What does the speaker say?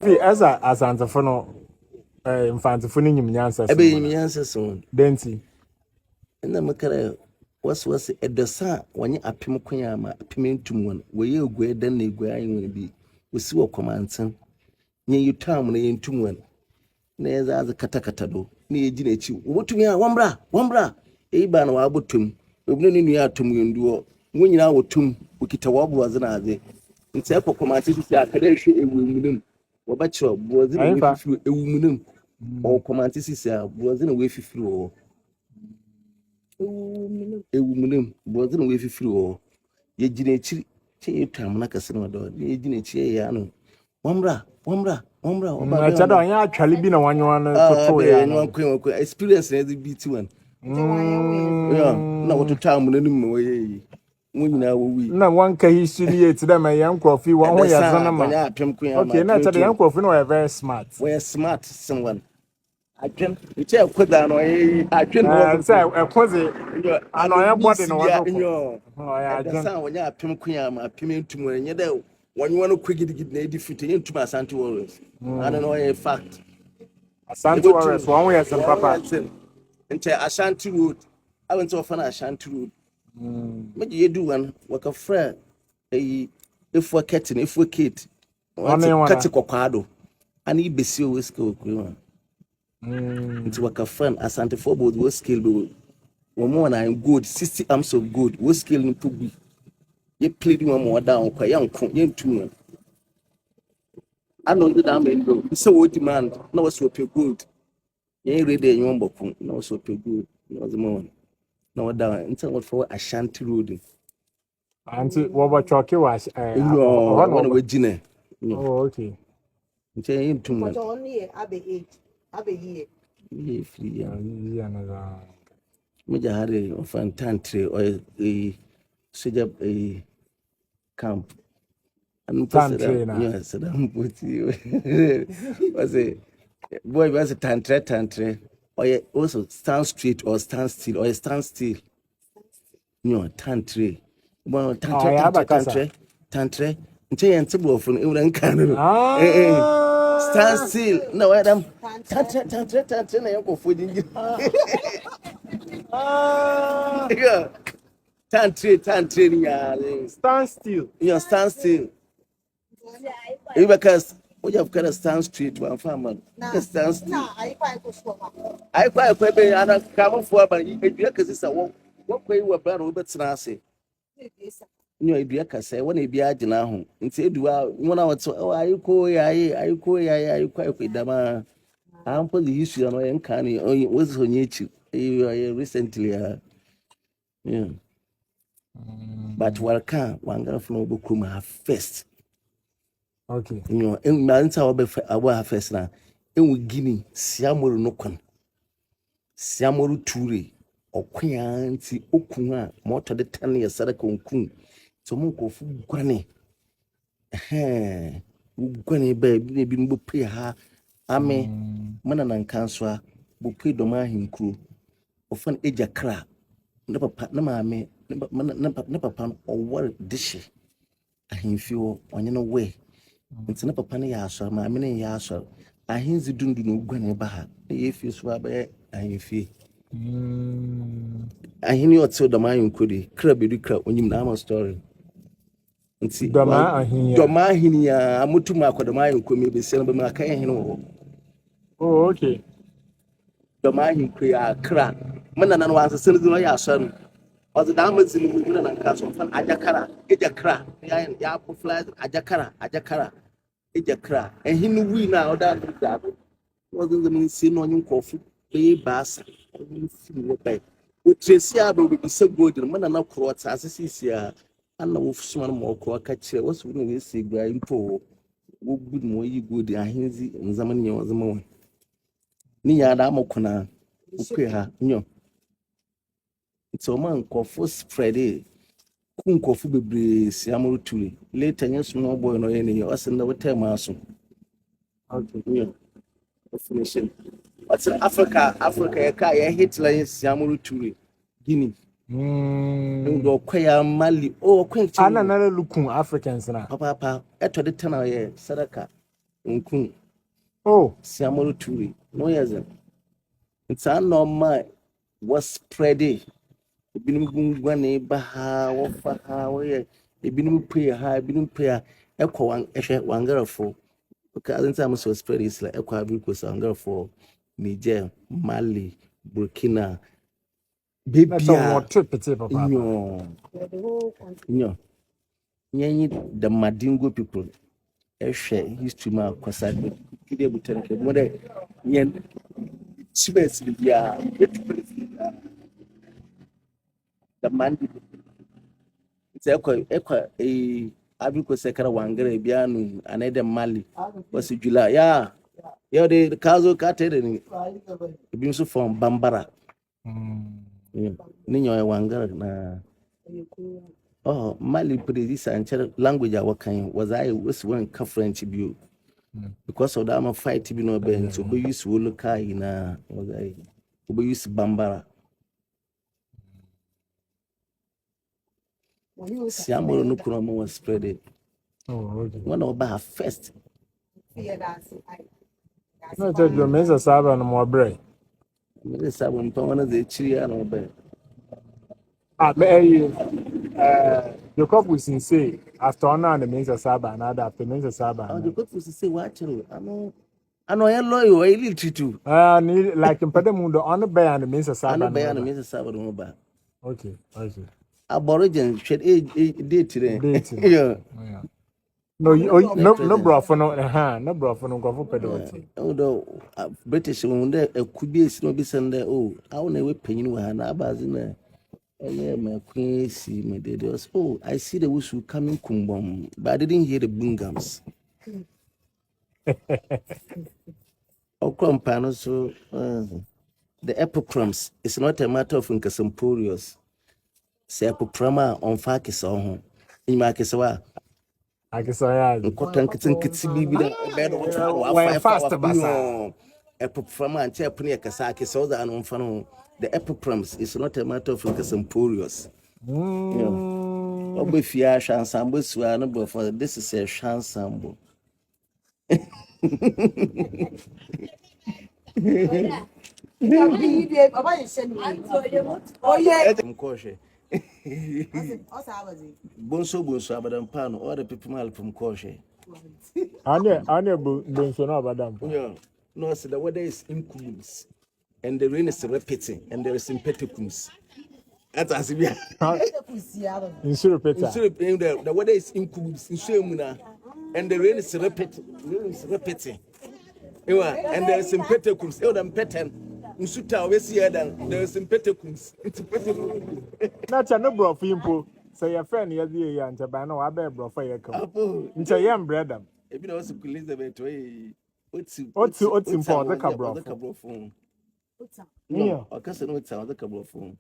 as a Asantefo Mfantefo ni nyimnyansa so. Ebe nyimnyansa so. Denti. Na makara was edosa wanye apem kwan ama apem ntum won. We ye ogwe dan na egwe ayi won bi. Osi wo komanten. Nye yutam na ye ntum won. Na ye za katakata do. Na ye gina echi. Wotumi a wambra. Eiba na wabotum. Obune ni nua atom yenduo. Wonyina wotum. Okita wabo aze na aze. Nti akọ komanten si akada hwe ewu munum. Wabachiro bozi na we fifiru ewu munum. O komanten si a bozi na we fifiru o. Ewu munum bozi na we fifiru o. Ye gina echi che yetam na kase na do. Ye gina echi ya no. Wambra. Chado anya atwale bi na wanyo na toto ya. No experience na be ti one. Yeah, na wototam na nim we yi. Wonyina wo wi. Na wanka history eti da ma yankrofi wa ho ya zana ma. Okay, na chado yankrofi no very smart. We smart someone. Adwen eche akoda no yi adwen no say ekoze anoya body no wazo. Adwen sa wonya apem kwan ma apem ntum enye da wonyo no kwigidi na edifite yentum Asante Warriors. I don't know a fact. Asante Warriors one way as papa. Nche Ashanti Road. I went to ofana Ashanti Road. Meje yedu wan waka fra if we curtain if we kit. Kati kokwado. Ani besi o weska okuru. Nti waka friend Asante for both we scale do. One more na gold 60 amps of gold. We scale no to be. Ye played one more down kwa yanko yentum. I know the damn so what demand no was so good. Ye ready you mbokun no so good. No the more. No down until what for Ashanti Road. Auntie what choke was one we gine. Oh okay. Nche yentum. But only abe here. Ye free ya na. Meja hare of Fanti or a soja a camp. And yes, I'm put you. Was a boy was a tantre, or also stand straight or stand still or stand still. No, tantre. Well, tantre. Until you table from England Canada. Stand still. No, Adam. Tantre, I go for you. Yeah. Tantre, yeah. Stand still. Yeah, stand still. Because we have got to stand straight one farmer. Stand still. I quite be an come for, but you because what way you were brought over to Nasi. You know, be a casse when he be a dinner. And say, do I 1 hour to are you quite with them? I'm for the history on my canny or it was on you recently. Yeah. But what one girl from Bukuma first. Okay. You know, and man's our first now. And we guinea Siamoru Nokon Siamoru Turi or Quyanti Okuna, more to the 10 years Sadako Kun. So Moko Granny. Granny baby, been pay her. Ame Mananan Kanswa, Bupi Doma him crew. Often Eja Cra. Never pat no mammy, never pan or what dish. I feel on your way. It's never panny yasha, my many yasha. I hints you don't do no granny baha. If you swab it, I feel. I hear you so the mind could crabby crab when you know story. And see, Doma Hinia, Amutuma, the mind could maybe send them a cane. Oh, okay. The mind could crack. Manan was a citizen of son. Or the diamonds in the Mulan and Castle from Ajakara, Ejakra, the apple flies, Ajakara, Ejakra, and he knew we now that wasn't the mean sin on your coffee, pay bass, which is will be so good, and man enough croats as a CCR, and no swam more croak catcher was wouldn't we see Brian Poe, who good more you good, and Hinsy and Zamani was the moment. Nia Damokona, okay, no. So man kofu spread it. Kun kofu bebre Siamoru Turi. Later your small boy no any us in the term aso. Okay, definition. What's in Africa ya kaya Hitler Siamoru Turi. Guinea. Ndo kwaya Mali. Oh, kwenchi. Ana nale lukun Africans na. Papa, eto de tana ye sadaka. nkun. Oh, Siamoro turi. No yezen. It's a normal was spreading. Ebinim gungwane ba ha wo fa ha wo ye ebinim pray ha ebinim pray ekọ wan ehwe wangarafo. Okay, I think I'm so spread is like ekọ abiko wangarafo Niger, Mali, Burkina, that's a Bibia. more trip it's papa. No. Nyenyi the Madingo people. Ehwe history ma kwasa kide butere mo de nyen sibes bia the Mandi. It's ekwa abiko sekara wangara bianu anede Mali was July. Yeah. Yeah, the kazo katere ni ebi so from Bambara. Ni nyo wangara na oh Mali predis and language I working was I was one ka French bio because of that I'm a fight to be no ben so we use local na was I we use Bambara. Siamoro no kuno mo was spread it. Oh, okay. One of our first. No, tell you, Mr. Saba no more bread. Mr. Sabon pa one of the chiri no be. Ah, the couple say after honor and the Mr. Saba and after Mr. Saba. Oh, the couple say watch it. I know I lawyer I little too. Need like in Pedamundo on the bear and the Mr. Saba. I know bear and Mr. Saba no ba. Okay, okay. Aborigin shed a day today. Yeah. No bro for no bro for no go for pedal. Although British when there could be no be send there. Oh, I want to penny with an abazina. Yeah, my queen see me. They was I see the whistle coming kumbum, but I didn't hear the bungams. Oh, compano so the epicrums is not a matter of incasamporious. Say epicrama on fakis on in my casawa. I guess I am. Nkotantitsi bibi na bed wa fast basa. Epicrama and chapnia kasaki so that on fano. The epiprams is not a matter of incasamporious. Obefia shansambo suano for this is a shansambo. Oh yeah. Bonso abadam all the people mal from Koshe. Ane bonso no abadam. Yeah. No, so the weather is incubus and the rain is repeating and there is impeticums. That's as we are. In Surepeta. The weather is incubus in Shemuna and the rain is repeating. And there is impeticums. Eldam pattern. Usuta we see than there is impeticums. Not a no bro for you. Say your friend ya the ya ntaba na wa be bro for you come. Nche yam bredam. Ebi na also Elizabeth we Oti for the cabro. No, I can't say no it's the cabro phone.